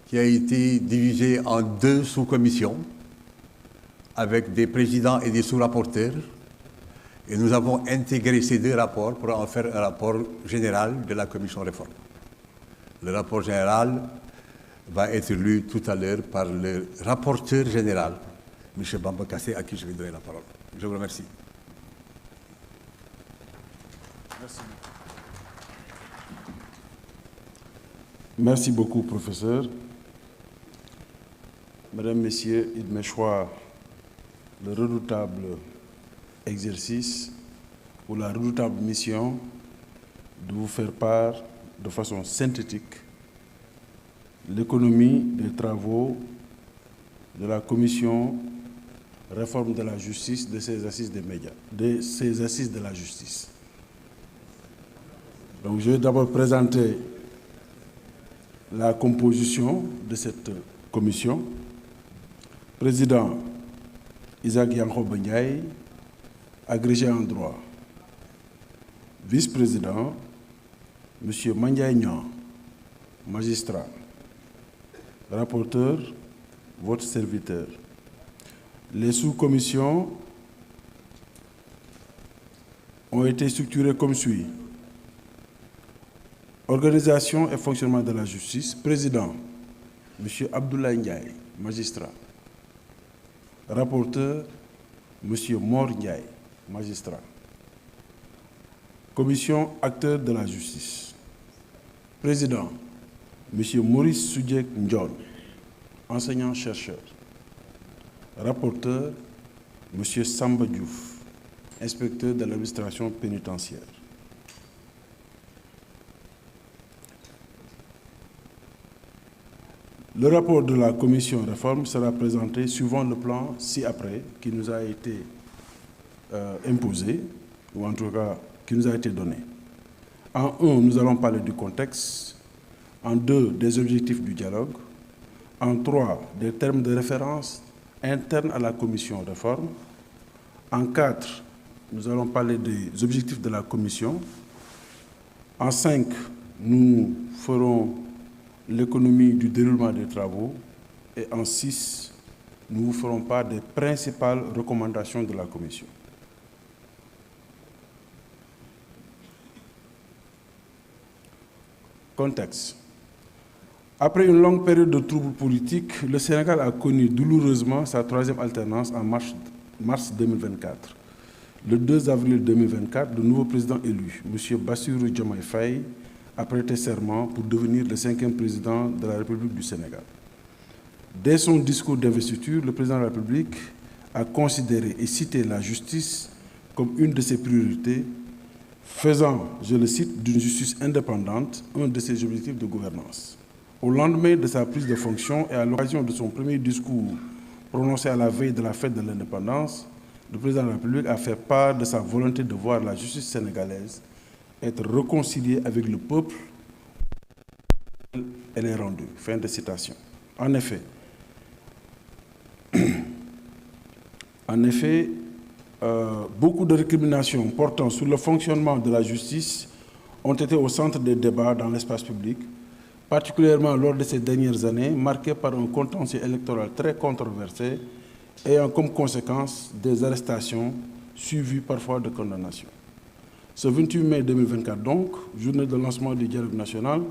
qui a été divisé en 2 sous-commissions avec des présidents et des sous-rapporteurs. Et nous avons intégré ces 2 rapports pour en faire un rapport général de la commission réforme. Le rapport général va être lu tout à l'heure par le rapporteur général, M. Bamba Kassé, à qui je vais donner la parole. Je vous remercie. Merci. Merci beaucoup, professeur. Mesdames, Messieurs, il m'échoit le redoutable exercice ou la redoutable mission de vous faire part de façon synthétique l'économie des travaux de la commission réforme de la justice de ces assises des médias, de ces assises de la justice. Donc je vais d'abord présenter la composition de cette commission. Président Isaac Yankhoba Ndiaye, agrégé en droit. Vice-président, M. Mandiaye Niang, magistrat. Rapporteur, votre serviteur. Les sous-commissions ont été structurées comme suit. Organisation et fonctionnement de la justice. Président, M. Abdoulaye Ndiaye, magistrat. Rapporteur, M. Mor Ndiaye, magistrat. Commission acteurs de la justice. Président, M. Maurice Soudjek Ndion, enseignant-chercheur. Rapporteur, M. Samba Diouf, inspecteur de l'administration pénitentiaire. Le rapport de la commission réforme sera présenté suivant le plan ci-après qui nous a été imposé, ou en tout cas qui nous a été donné. En 1, nous allons parler du contexte. En 2, des objectifs du dialogue. En 3, des termes de référence internes à la commission réforme. En 4, nous allons parler des objectifs de la commission. En 5, nous ferons l'économie du déroulement des travaux. Et en 6, nous vous ferons part des principales recommandations de la commission. Contexte. Après une longue période de troubles politiques, le Sénégal a connu douloureusement sa 3e alternance en mars 2024. Le 2 avril 2024, le nouveau président élu, M. Bassirou Diomaye Faye, a prêté serment pour devenir le 5e président de la République du Sénégal. Dès son discours d'investiture, le président de la République a considéré et cité la justice comme une de ses priorités, faisant, je le cite, d'une justice indépendante un de ses objectifs de gouvernance. Au lendemain de sa prise de fonction et à l'occasion de son premier discours prononcé à la veille de la fête de l'indépendance, le président de la République a fait part de sa volonté de voir la justice sénégalaise être réconciliée avec le peuple. Elle est rendue. Fin de citation. En effet, beaucoup de récriminations portant sur le fonctionnement de la justice ont été au centre des débats dans l'espace public, particulièrement lors de ces dernières années, marquées par un contentieux électoral très controversé ayant comme conséquence des arrestations suivies parfois de condamnations. Ce 28 mai 2024, donc, journée de lancement du dialogue national,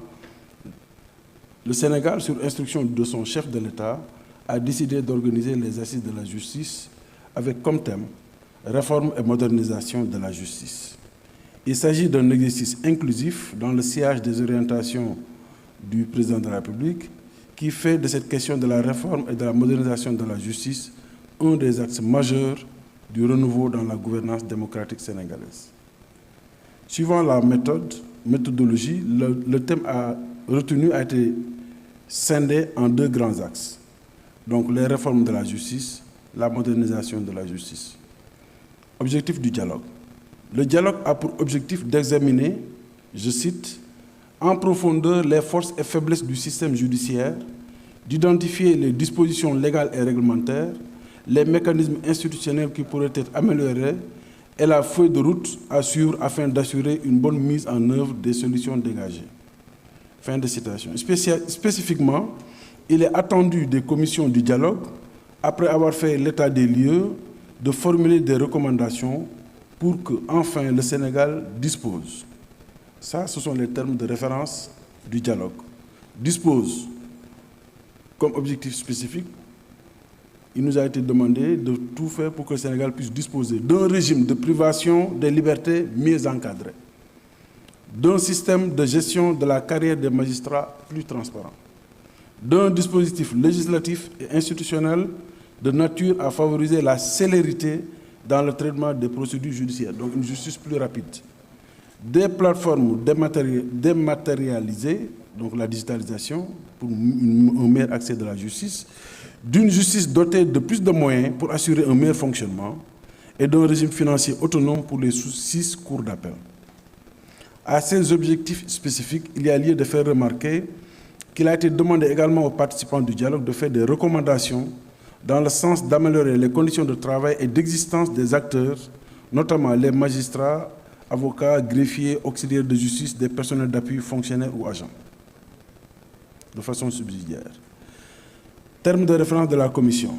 le Sénégal, sur instruction de son chef de l'État, a décidé d'organiser les assises de la justice avec comme thème « Réforme et modernisation de la justice ». Il s'agit d'un exercice inclusif dans le sillage des orientations du président de la République qui fait de cette question de la réforme et de la modernisation de la justice un des axes majeurs du renouveau dans la gouvernance démocratique sénégalaise. Suivant la méthodologie, le thème retenu a été scindé en 2 grands axes. Donc les réformes de la justice, la modernisation de la justice. Objectif du dialogue. Le dialogue a pour objectif d'examiner, je cite, en profondeur les forces et faiblesses du système judiciaire, d'identifier les dispositions légales et réglementaires, les mécanismes institutionnels qui pourraient être améliorés et la feuille de route à suivre afin d'assurer une bonne mise en œuvre des solutions dégagées. Fin de citation. Spécifiquement, il est attendu des commissions du dialogue, après avoir fait l'état des lieux, de formuler des recommandations pour que, enfin, le Sénégal dispose. Ça, ce sont les termes de référence du dialogue. Dispose comme objectif spécifique. Il nous a été demandé de tout faire pour que le Sénégal puisse disposer d'un régime de privation des libertés mieux encadré, d'un système de gestion de la carrière des magistrats plus transparent, d'un dispositif législatif et institutionnel de nature à favoriser la célérité dans le traitement des procédures judiciaires, donc une justice plus rapide, des plateformes dématérialisées, donc la digitalisation, pour un meilleur accès de la justice, d'une justice dotée de plus de moyens pour assurer un meilleur fonctionnement et d'un régime financier autonome pour les 6 cours d'appel. À ces objectifs spécifiques, il y a lieu de faire remarquer qu'il a été demandé également aux participants du dialogue de faire des recommandations dans le sens d'améliorer les conditions de travail et d'existence des acteurs, notamment les magistrats, avocats, greffiers, auxiliaires de justice, des personnels d'appui, fonctionnaires ou agents, de façon subsidiaire. Termes de référence de la Commission.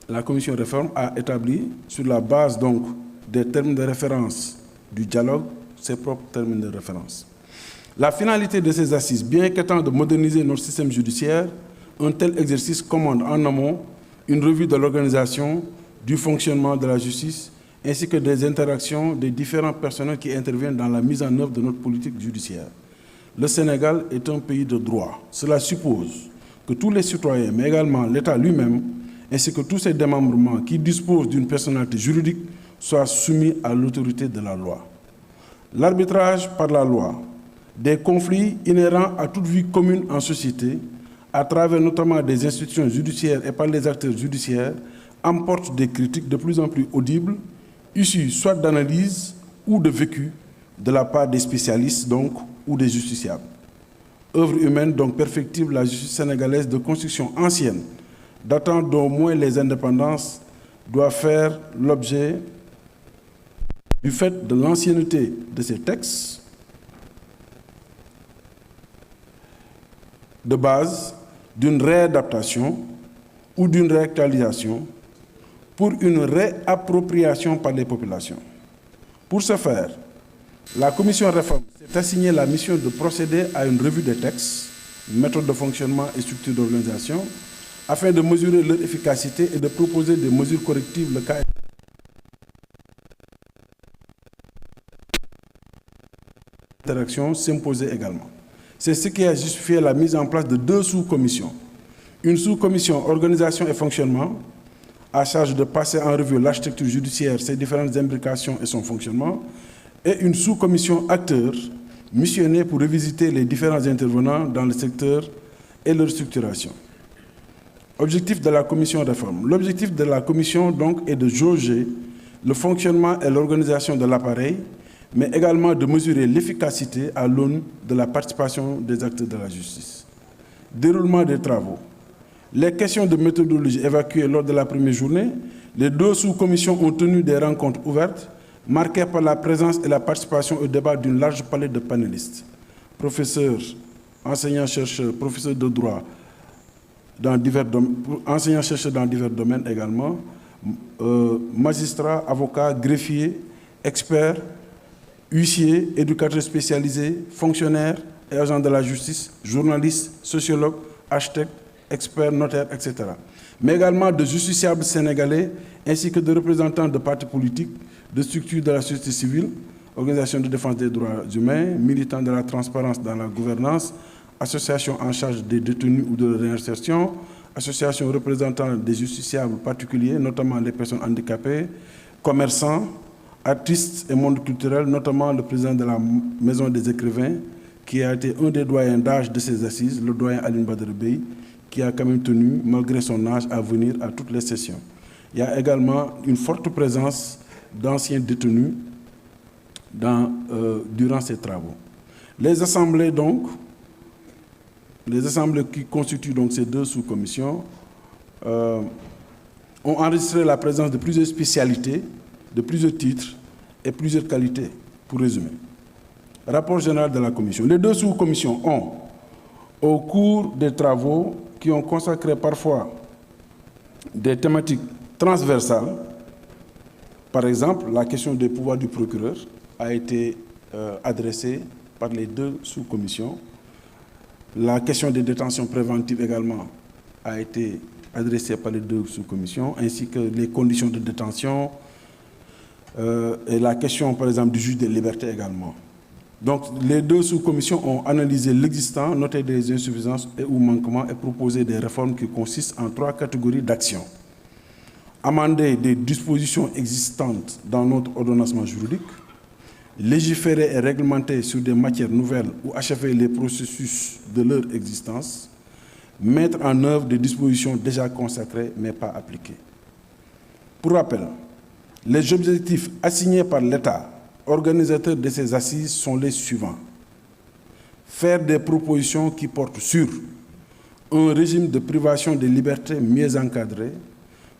La Commission réforme a établi, sur la base donc des termes de référence du dialogue, ses propres termes de référence. La finalité de ces assises, bien qu'étant de moderniser notre système judiciaire, un tel exercice commande en amont une revue de l'organisation, du fonctionnement de la justice, ainsi que des interactions des différents personnels qui interviennent dans la mise en œuvre de notre politique judiciaire. Le Sénégal est un pays de droit. Cela suppose que tous les citoyens, mais également l'État lui-même, ainsi que tous ses démembrements qui disposent d'une personnalité juridique, soient soumis à l'autorité de la loi. L'arbitrage par la loi des conflits inhérents à toute vie commune en société, à travers notamment des institutions judiciaires et par les acteurs judiciaires, emporte des critiques de plus en plus audibles, issues soit d'analyse ou de vécu de la part des spécialistes donc, ou des justiciables. Œuvre humaine donc perfectible, la justice sénégalaise de construction ancienne, datant d'au moins les indépendances, doit faire l'objet, du fait de l'ancienneté de ces textes, de base, d'une réadaptation ou d'une réactualisation pour une réappropriation par les populations. Pour ce faire, la Commission réforme s'est assignée la mission de procéder à une revue des textes, méthodes de fonctionnement et structures d'organisation, afin de mesurer leur efficacité et de proposer des mesures correctives le cas échéant. L'interaction s'imposait également. C'est ce qui a justifié la mise en place de 2 sous-commissions. Une sous-commission organisation et fonctionnement, à charge de passer en revue l'architecture judiciaire, ses différentes imbrications et son fonctionnement, et une sous-commission acteurs, missionnée pour revisiter les différents intervenants dans le secteur et leur structuration. Objectif de la commission réforme. L'objectif de la commission donc est de jauger le fonctionnement et l'organisation de l'appareil, mais également de mesurer l'efficacité à l'aune de la participation des acteurs de la justice. Déroulement des travaux. Les questions de méthodologie évacuées lors de la première journée, les 2 sous-commissions ont tenu des rencontres ouvertes, marquées par la présence et la participation au débat d'une large palette de panélistes. Professeurs, enseignants-chercheurs, professeurs de droit, enseignants-chercheurs dans divers domaines également, magistrats, avocats, greffiers, experts, huissiers, éducateurs spécialisés, fonctionnaires et agents de la justice, journalistes, sociologues, architectes, experts, notaires, etc. Mais également de justiciables sénégalais ainsi que de représentants de partis politiques, de structures de la société civile, organisations de défense des droits humains, militants de la transparence dans la gouvernance, associations en charge des détenus ou de leur réinsertion, associations représentant des justiciables particuliers, notamment les personnes handicapées, commerçants, artistes et monde culturel, notamment le président de la Maison des écrivains, qui a été un des doyens d'âge de ces assises, le doyen Aline Badara Bey, qui a quand même tenu, malgré son âge, à venir à toutes les sessions. Il y a également une forte présence d'anciens détenus durant ces travaux. Les assemblées, donc, qui constituent donc ces 2 sous-commissions, ont enregistré la présence de plusieurs spécialités, de plusieurs titres et plusieurs qualités, pour résumer. Rapport général de la Commission. Les 2 sous-commissions ont Au cours des travaux qui ont consacré parfois des thématiques transversales, par exemple, la question des pouvoirs du procureur a été adressée par les 2 sous-commissions. La question des détentions préventives également a été adressée par les 2 sous-commissions, ainsi que les conditions de détention et la question, par exemple, du juge des libertés également. Donc, les 2 sous-commissions ont analysé l'existant, noté des insuffisances et ou manquements et proposé des réformes qui consistent en 3 catégories d'actions. Amender des dispositions existantes dans notre ordonnancement juridique, légiférer et réglementer sur des matières nouvelles ou achever les processus de leur existence, mettre en œuvre des dispositions déjà consacrées mais pas appliquées. Pour rappel, les objectifs assignés par l'État, organisateur de ces assises, sont les suivants. Faire des propositions qui portent sur un régime de privation des libertés mieux encadré,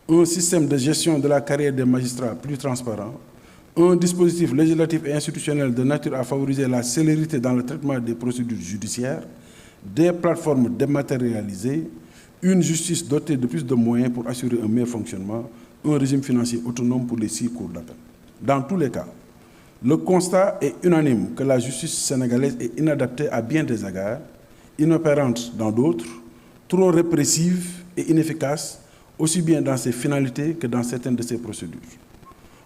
un système de gestion de la carrière des magistrats plus transparent, un dispositif législatif et institutionnel de nature à favoriser la célérité dans le traitement des procédures judiciaires, des plateformes dématérialisées, une justice dotée de plus de moyens pour assurer un meilleur fonctionnement, un régime financier autonome pour les 6 cours d'appel. Dans tous les cas, le constat est unanime que la justice sénégalaise est inadaptée à bien des égards, inopérante dans d'autres, trop répressive et inefficace, aussi bien dans ses finalités que dans certaines de ses procédures.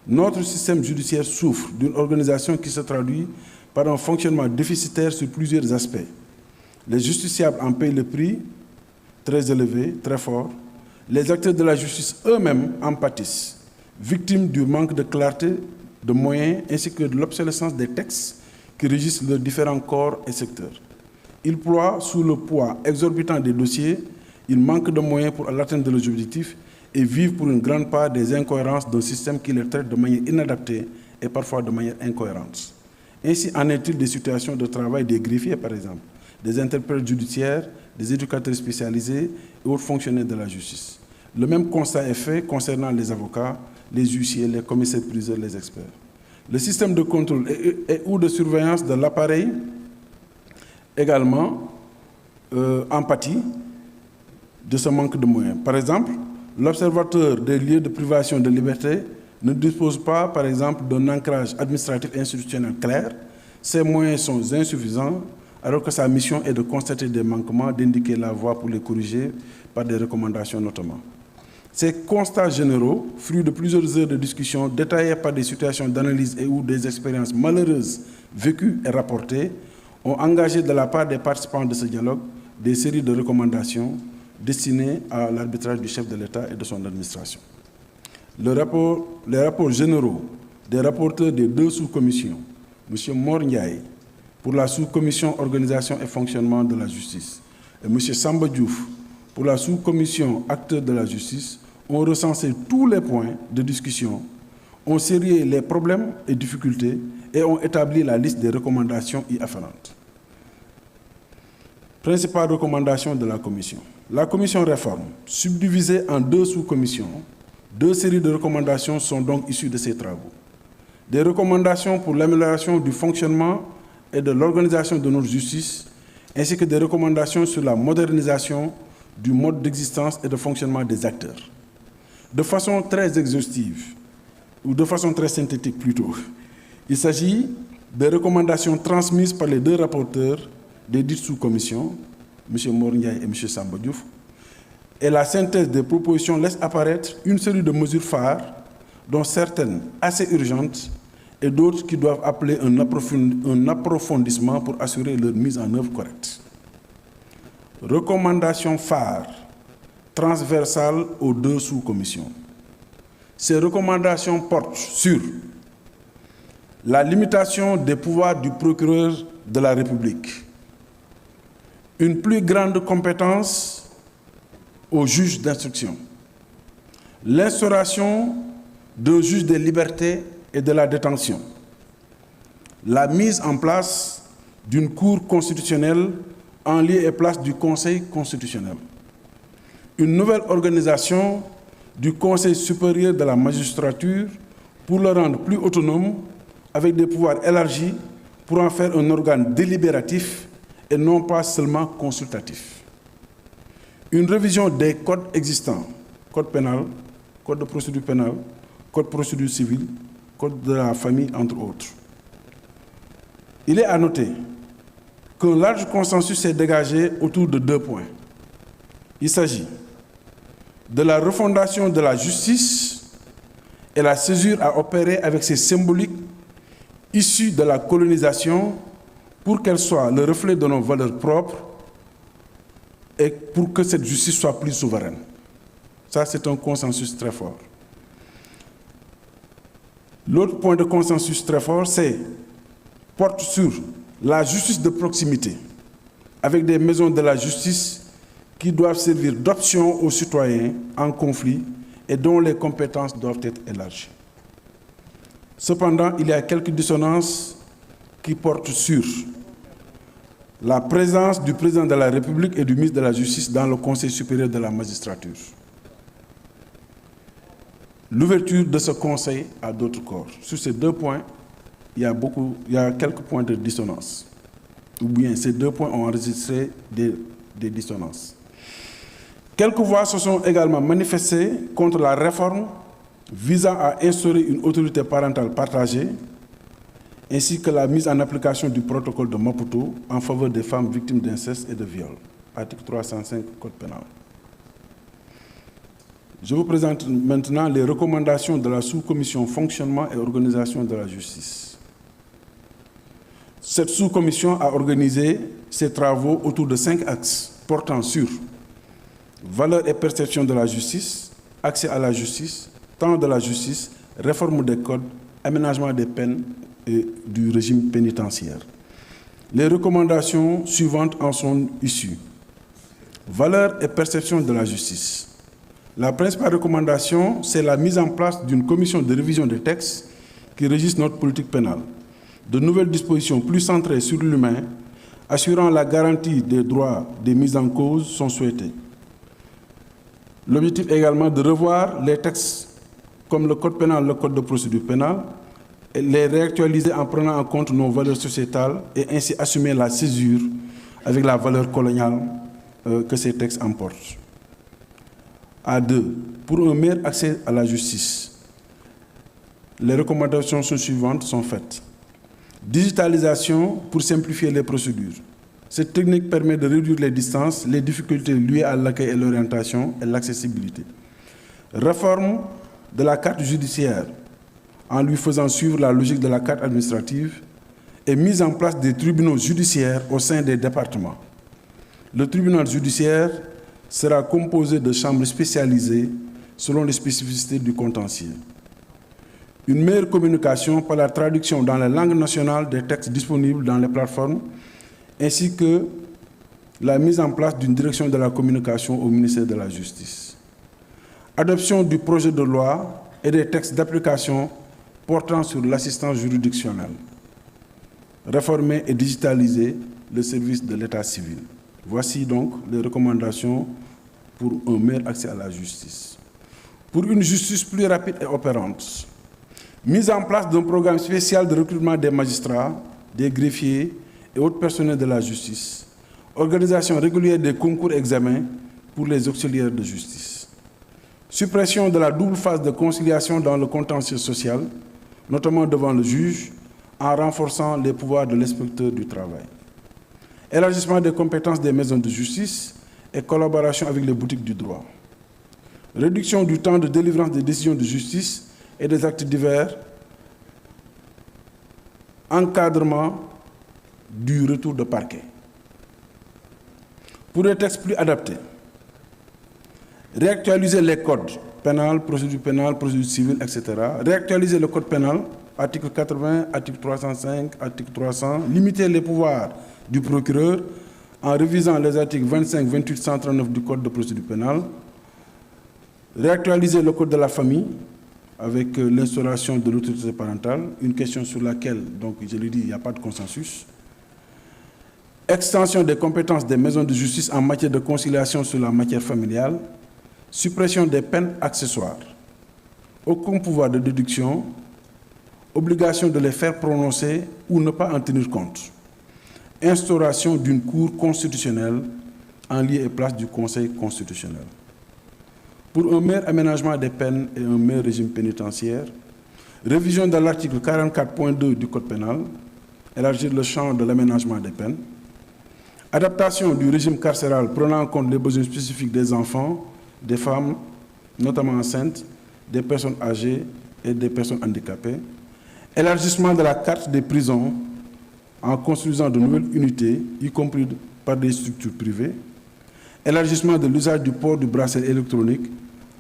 Notre système judiciaire souffre d'une organisation qui se traduit par un fonctionnement déficitaire sur plusieurs aspects. Les justiciables en payent le prix, très élevé, très fort. Les acteurs de la justice eux-mêmes en pâtissent, victimes du manque de clarté, de moyens, ainsi que de l'obsolescence des textes qui régissent leurs différents corps et secteurs. Ils ploient sous le poids exorbitant des dossiers, ils manquent de moyens pour l'atteinte de leurs objectifs et vivent pour une grande part des incohérences d'un système qui les traite de manière inadaptée et parfois de manière incohérente. Ainsi en est-il des situations de travail des greffiers, par exemple, des interprètes judiciaires, des éducateurs spécialisés et autres fonctionnaires de la justice. Le même constat est fait concernant les avocats, les huissiers, les commissaires-priseurs, les experts. Le système de contrôle et ou de surveillance de l'appareil également en pâtit de ce manque de moyens. Par exemple, l'observateur des lieux de privation de liberté ne dispose pas, par exemple, d'un ancrage administratif et institutionnel clair. Ses moyens sont insuffisants, alors que sa mission est de constater des manquements, d'indiquer la voie pour les corriger par des recommandations notamment. Ces constats généraux, fruits de plusieurs heures de discussion, détaillés par des situations d'analyse et ou des expériences malheureuses vécues et rapportées, ont engagé de la part des participants de ce dialogue des séries de recommandations destinées à l'arbitrage du chef de l'État et de son administration. Les rapports généraux des rapporteurs des 2 sous-commissions, M. Mor Ndiaye, pour la sous-commission organisation et fonctionnement de la justice, et M. Samba Diouf, pour la sous-commission acteurs de la justice, ont recensé tous les points de discussion, ont sérié les problèmes et difficultés et ont établi la liste des recommandations y afférentes. Principales recommandations de la commission. La commission réforme, subdivisée en 2 sous-commissions, 2 séries de recommandations sont donc issues de ces travaux. Des recommandations pour l'amélioration du fonctionnement et de l'organisation de notre justice, ainsi que des recommandations sur la modernisation du mode d'existence et de fonctionnement des acteurs. De façon très exhaustive, ou de façon très synthétique plutôt, il s'agit des recommandations transmises par les 2 rapporteurs des dites sous-commissions, M. Mor Ndiaye et M. Samba Diouf, et la synthèse des propositions laisse apparaître une série de mesures phares, dont certaines assez urgentes et d'autres qui doivent appeler un approfondissement pour assurer leur mise en œuvre correcte. Recommandations phares transversales aux 2 sous-commissions. Ces recommandations portent sur la limitation des pouvoirs du procureur de la République, une plus grande compétence aux juges d'instruction, l'instauration d'un juge des libertés et de la détention, la mise en place d'une cour constitutionnelle en lieu et place du Conseil constitutionnel, une nouvelle organisation du Conseil supérieur de la magistrature pour le rendre plus autonome avec des pouvoirs élargis pour en faire un organe délibératif et non pas seulement consultatif. Une révision des codes existants, code pénal, code de procédure pénale, code de procédure civile, code de la famille, entre autres. Il est à noter qu'un large consensus s'est dégagé autour de 2 points. Il s'agit de la refondation de la justice et la césure à opérer avec ces symboliques issus de la colonisation pour qu'elle soit le reflet de nos valeurs propres et pour que cette justice soit plus souveraine. Ça, c'est un consensus très fort. L'autre point de consensus très fort, porte sur la justice de proximité, avec des maisons de la justice qui doivent servir d'option aux citoyens en conflit et dont les compétences doivent être élargies. Cependant, il y a quelques dissonances qui portent sur la présence du président de la République et du ministre de la Justice dans le Conseil supérieur de la magistrature. L'ouverture de ce conseil à d'autres corps. Sur ces 2 points, il y a quelques points de dissonance. Ou bien ces 2 points ont enregistré des dissonances. Quelques voix se sont également manifestées contre la réforme visant à instaurer une autorité parentale partagée, ainsi que la mise en application du protocole de Maputo en faveur des femmes victimes d'inceste et de viol, article 305 Code pénal. Je vous présente maintenant les recommandations de la sous-commission fonctionnement et organisation de la justice. Cette sous-commission a organisé ses travaux autour de 5 axes portant sur valeur et perception de la justice, accès à la justice, temps de la justice, réforme des codes, aménagement des peines et du régime pénitentiaire. Les recommandations suivantes en sont issues. Valeur et perception de la justice. La principale recommandation, c'est la mise en place d'une commission de révision des textes qui régissent notre politique pénale. De nouvelles dispositions plus centrées sur l'humain, assurant la garantie des droits des mises en cause, sont souhaitées. L'objectif est également de revoir les textes comme le code pénal, le code de procédure pénale, et les réactualiser en prenant en compte nos valeurs sociétales et ainsi assumer la césure avec la valeur coloniale que ces textes emportent. A2. Pour un meilleur accès à la justice, les recommandations suivantes sont faites. Digitalisation pour simplifier les procédures. Cette technique permet de réduire les distances, les difficultés liées à l'accueil et l'orientation et l'accessibilité. Réforme de la carte judiciaire en lui faisant suivre la logique de la carte administrative et mise en place des tribunaux judiciaires au sein des départements. Le tribunal judiciaire sera composé de chambres spécialisées selon les spécificités du contentieux. Une meilleure communication par la traduction dans les langues nationales des textes disponibles dans les plateformes, ainsi que la mise en place d'une direction de la communication au ministère de la Justice. Adoption du projet de loi et des textes d'application portant sur l'assistance juridictionnelle. Réformer et digitaliser le service de l'état civil. Voici donc les recommandations pour un meilleur accès à la justice. Pour une justice plus rapide et opérante, mise en place d'un programme spécial de recrutement des magistrats, des greffiers et autres personnels de la justice. Organisation régulière des concours et examens pour les auxiliaires de justice. Suppression de la double phase de conciliation dans le contentieux social, notamment devant le juge, en renforçant les pouvoirs de l'inspecteur du travail. Élargissement des compétences des maisons de justice et collaboration avec les boutiques du droit. Réduction du temps de délivrance des décisions de justice et des actes divers. Encadrement du retour de parquet. Pour des textes plus adaptés, réactualiser les codes pénal, procédure civile, etc. Réactualiser le code pénal, article 80, article 305, article 300, limiter les pouvoirs du procureur en révisant les articles 25, 28, 139 du code de procédure pénale, réactualiser le code de la famille avec l'instauration de l'autorité parentale, une question sur laquelle, donc je l'ai dit, il n'y a pas de consensus. Extension des compétences des maisons de justice en matière de conciliation sur la matière familiale, suppression des peines accessoires, aucun pouvoir de déduction, obligation de les faire prononcer ou ne pas en tenir compte, instauration d'une cour constitutionnelle en lieu et place du Conseil constitutionnel. Pour un meilleur aménagement des peines et un meilleur régime pénitentiaire, révision de l'article 44.2 du Code pénal, élargir le champ de l'aménagement des peines, adaptation du régime carcéral prenant en compte les besoins spécifiques des enfants, des femmes, notamment enceintes, des personnes âgées et des personnes handicapées, élargissement de la carte des prisons en construisant de nouvelles unités, y compris par des structures privées, élargissement de l'usage du port du bracelet électronique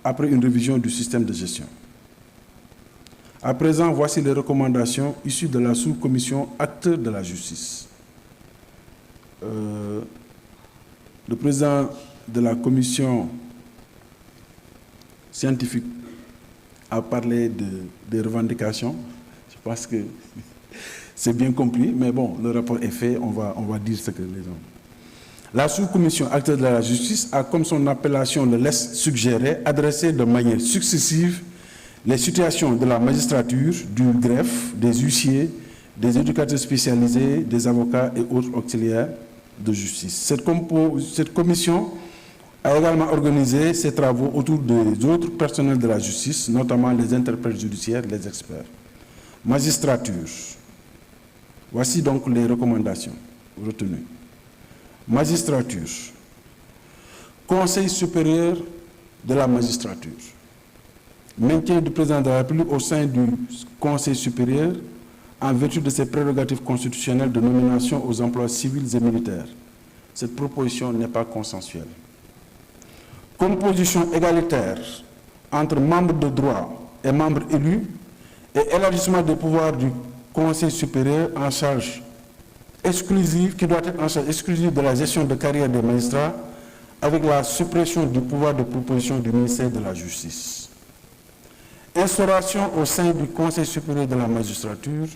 après une révision du système de gestion. À présent, voici les recommandations issues de la sous-commission acteurs de la justice. Le président de la commission scientifique a parlé des revendications. Je pense que c'est bien compris, mais bon, le rapport est fait, on va dire ce que les gens. La sous-commission acteurs de la justice a, comme son appellation le laisse suggérer, adressé de manière successive les situations de la magistrature, du greffe, des huissiers, des éducateurs spécialisés, des avocats et autres auxiliaires de justice. Cette commission a également organisé ses travaux autour des autres personnels de la justice, notamment les interprètes judiciaires, les experts. Magistrature. Voici donc les recommandations retenues. Magistrature. Conseil supérieur de la magistrature. Maintien du président de la République au sein du Conseil supérieur en vertu de ses prérogatives constitutionnelles de nomination aux emplois civils et militaires. Cette proposition n'est pas consensuelle. Composition égalitaire entre membres de droit et membres élus et élargissement des pouvoirs du Conseil supérieur en charge exclusive, qui doit être en charge exclusive de la gestion de carrière des magistrats avec la suppression du pouvoir de proposition du ministère de la Justice. Instauration au sein du Conseil supérieur de la magistrature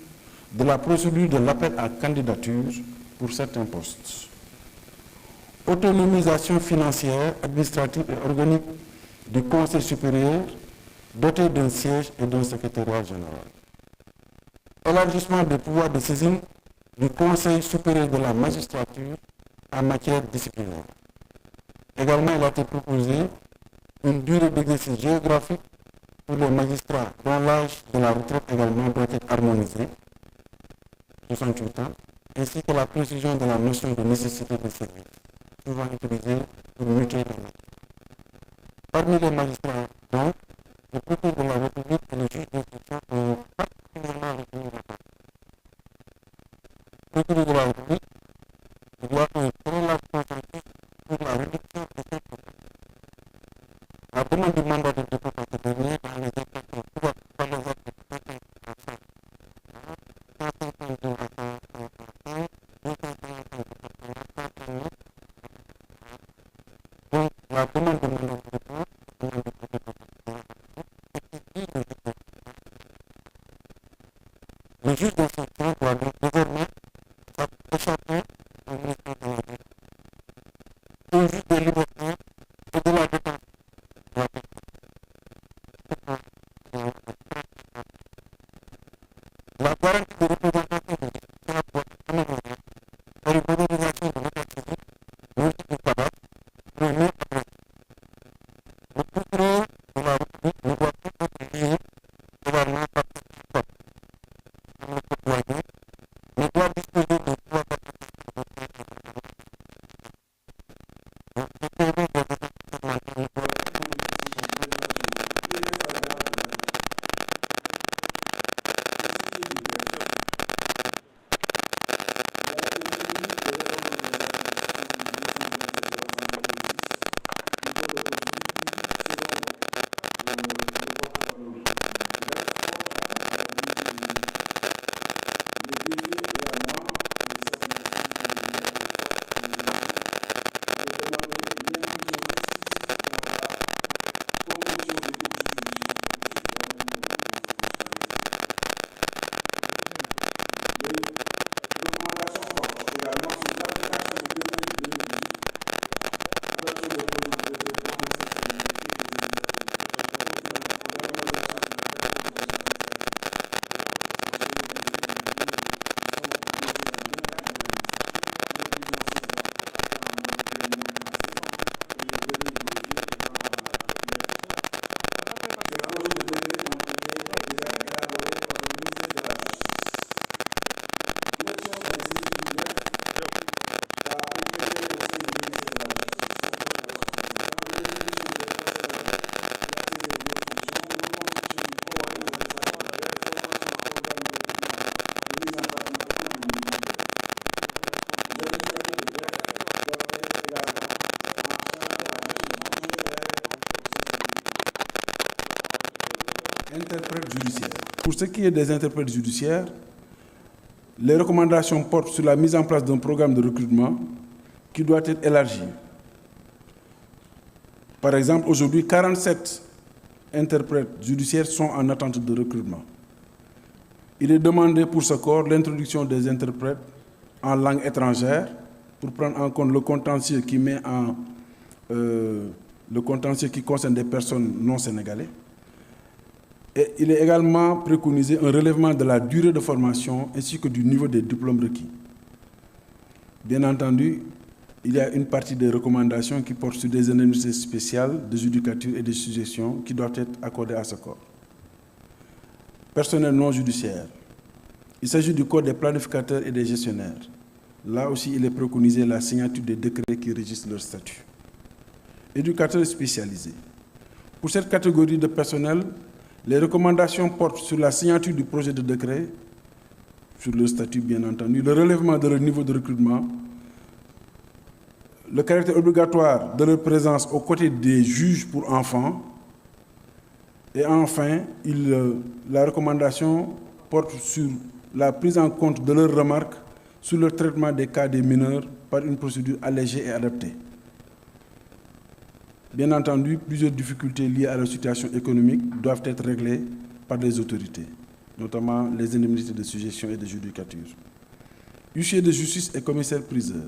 de la procédure de l'appel à candidature pour certains postes. Autonomisation financière, administrative et organique du Conseil supérieur doté d'un siège et d'un secrétariat général. Élargissement des pouvoirs de saisine du Conseil supérieur de la magistrature en matière disciplinaire. Également, il a été proposé une durée d'exercice géographique pour les magistrats dont l'âge de la retraite également doit être harmonisé, 68 ans, ainsi que la précision de la notion de nécessité de service, souvent utilisée pour muter les magistrats. Parmi les magistrats, donc, le procureur de la République et le juge d'instruction ont particulièrement retenu la parole. Le procureur de la République doit un très large consensus pour la réduction de cette procédure. La demande du mandat de dépôt par ce dernier dans les infractions couvertes par les articles 155 152 à 155, 255 donc la demande de mandat de dépôt, le juge d'instruction doit donc désormais échapper au ministère de la Justice, au juge des libertés et de la défense. La garantie de représentation de justice doit être améliorée par une modernisation de l'état civil, mais aussi du tabac, pour mieux apprécier. Interprètes judiciaires. Pour ce qui est des interprètes judiciaires, les recommandations portent sur la mise en place d'un programme de recrutement qui doit être élargi. Par exemple, aujourd'hui, 47 interprètes judiciaires sont en attente de recrutement. Il est demandé pour ce corps l'introduction des interprètes en langue étrangère pour prendre en compte le contentieux qui concerne des personnes non sénégalaises. Et il est également préconisé un relèvement de la durée de formation ainsi que du niveau des diplômes requis. Bien entendu, il y a une partie des recommandations qui portent sur des indemnités spéciales de judicature et de suggestions qui doivent être accordées à ce corps. Personnel non judiciaire. Il s'agit du corps des planificateurs et des gestionnaires. Là aussi, il est préconisé la signature des décrets qui régissent leur statut. Éducateurs spécialisés. Pour cette catégorie de personnel, les recommandations portent sur la signature du projet de décret, sur leur statut bien entendu, le relèvement de leur niveau de recrutement, le caractère obligatoire de leur présence aux côtés des juges pour enfants, et enfin, la recommandation porte sur la prise en compte de leurs remarques sur le traitement des cas des mineurs par une procédure allégée et adaptée. Bien entendu, plusieurs difficultés liées à leur situation économique doivent être réglées par les autorités, notamment les indemnités de suggestion et de judicature. Huissier de justice et commissaire-priseur.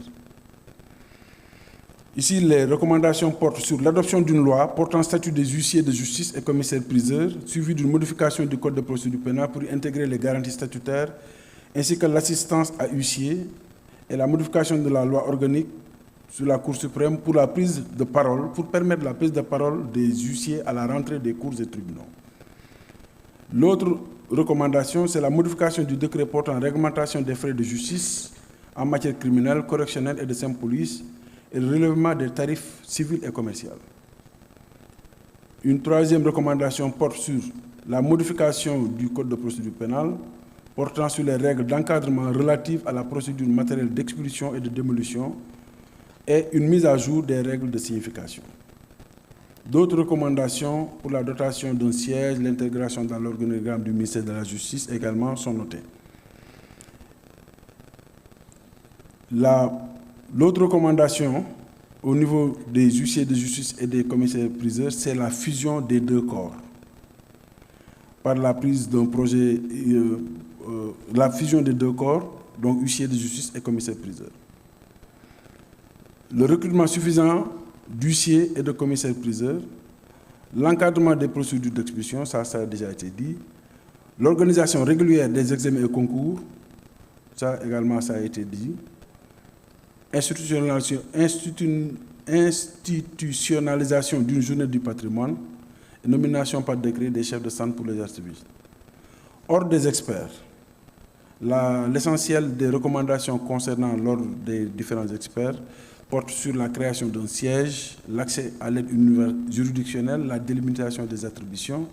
Ici, les recommandations portent sur l'adoption d'une loi portant statut des huissiers de justice et commissaires-priseurs, suivie d'une modification du Code de procédure pénale pour y intégrer les garanties statutaires, ainsi que l'assistance à huissiers et la modification de la loi organique sur la Cour suprême pour permettre la prise de parole des huissiers à la rentrée des cours et tribunaux. L'autre recommandation, c'est la modification du décret portant réglementation des frais de justice en matière criminelle, correctionnelle et de simple police et le relèvement des tarifs civils et commerciaux. Une troisième recommandation porte sur la modification du Code de procédure pénale portant sur les règles d'encadrement relatives à la procédure matérielle d'expulsion et de démolition et une mise à jour des règles de signification. D'autres recommandations pour la dotation d'un siège, l'intégration dans l'organigramme du ministère de la Justice également sont notées. L'autre recommandation au niveau des huissiers de justice et des commissaires-priseurs, c'est la fusion des deux corps par la prise d'un projet, la fusion des deux corps, donc huissiers de justice et commissaires-priseurs. Le recrutement suffisant d'huissiers et de commissaires-priseurs, l'encadrement des procédures d'expulsion, ça a déjà été dit, l'organisation régulière des examens et concours, ça également ça a été dit, institutionnalisation d'une journée du patrimoine et nomination par décret des chefs de centre pour les archivistes. Ordre des experts. L'essentiel des recommandations concernant l'ordre des différents experts porte sur la création d'un siège, l'accès à l'aide juridictionnelle, la délimitation des attributions,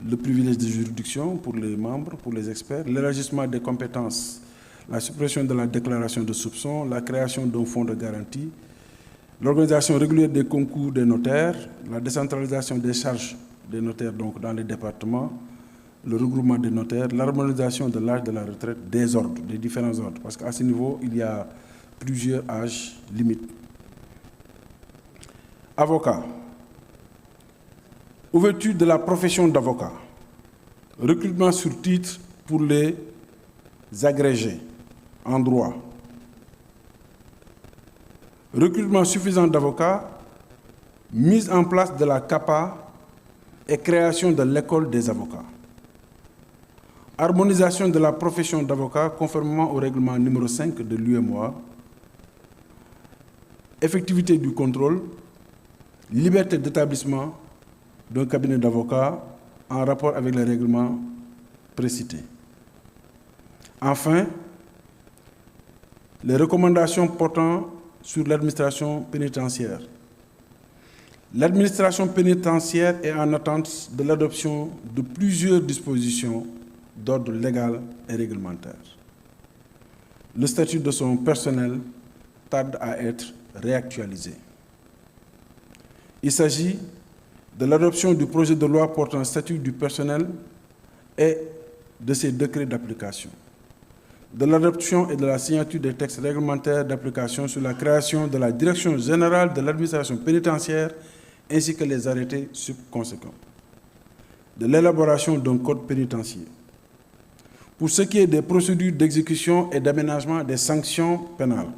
le privilège de juridiction pour les membres, pour les experts, l'élargissement des compétences, la suppression de la déclaration de soupçon, la création d'un fonds de garantie, l'organisation régulière des concours des notaires, la décentralisation des charges des notaires donc dans les départements, le regroupement des notaires, l'harmonisation de l'âge de la retraite des ordres, des différents ordres, parce qu'à ce niveau, il y a plusieurs âges limites. Avocat. Ouverture de la profession d'avocat. Recrutement sur titre pour les agrégés en droit. Recrutement suffisant d'avocats. Mise en place de la CAPA et création de l'école des avocats. Harmonisation de la profession d'avocat conformément au règlement numéro 5 de l'UMOA. Effectivité du contrôle, liberté d'établissement d'un cabinet d'avocats en rapport avec les règlements précités. Enfin, les recommandations portant sur l'administration pénitentiaire. L'administration pénitentiaire est en attente de l'adoption de plusieurs dispositions d'ordre légal et réglementaire. Le statut de son personnel tarde à être réactualisé. Il s'agit de l'adoption du projet de loi portant statut du personnel et de ses décrets d'application, de l'adoption et de la signature des textes réglementaires d'application sur la création de la Direction générale de l'administration pénitentiaire ainsi que les arrêtés subconséquents, de l'élaboration d'un code pénitentiaire. Pour ce qui est des procédures d'exécution et d'aménagement des sanctions pénales,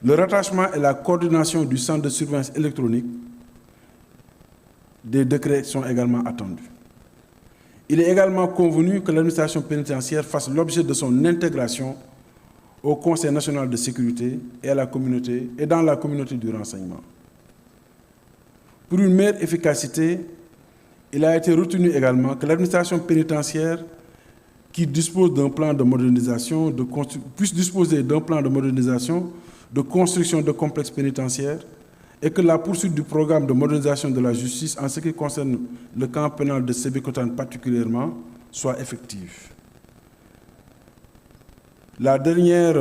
le rattachement et la coordination du centre de surveillance électronique des décrets sont également attendus. Il est également convenu que l'administration pénitentiaire fasse l'objet de son intégration au Conseil national de sécurité et à la communauté et dans la communauté du renseignement. Pour une meilleure efficacité, il a été retenu également que l'administration pénitentiaire qui dispose d'un plan de modernisation, puisse disposer d'un plan de modernisation, de construction de complexes pénitentiaires, et que la poursuite du programme de modernisation de la justice en ce qui concerne le camp pénal de Sébikotane particulièrement soit effective. La dernière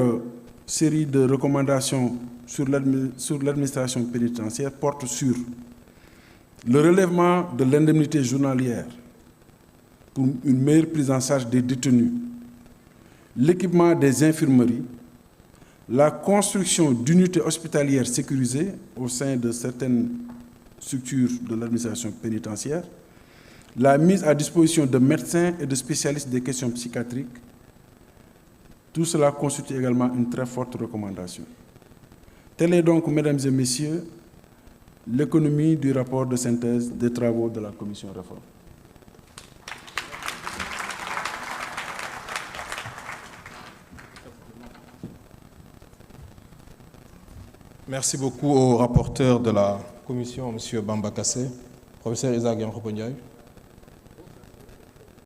série de recommandations sur l'administration pénitentiaire porte sur le relèvement de l'indemnité journalière pour une meilleure prise en charge des détenus, l'équipement des infirmeries, la construction d'unités hospitalières sécurisées au sein de certaines structures de l'administration pénitentiaire, la mise à disposition de médecins et de spécialistes des questions psychiatriques. Tout cela constitue également une très forte recommandation. Telle est donc, mesdames et messieurs, l'économie du rapport de synthèse des travaux de la Commission réforme. Merci beaucoup au rapporteur de la commission, M. Bamba Kassé, professeur Isaac Yankhopo Ndiaye.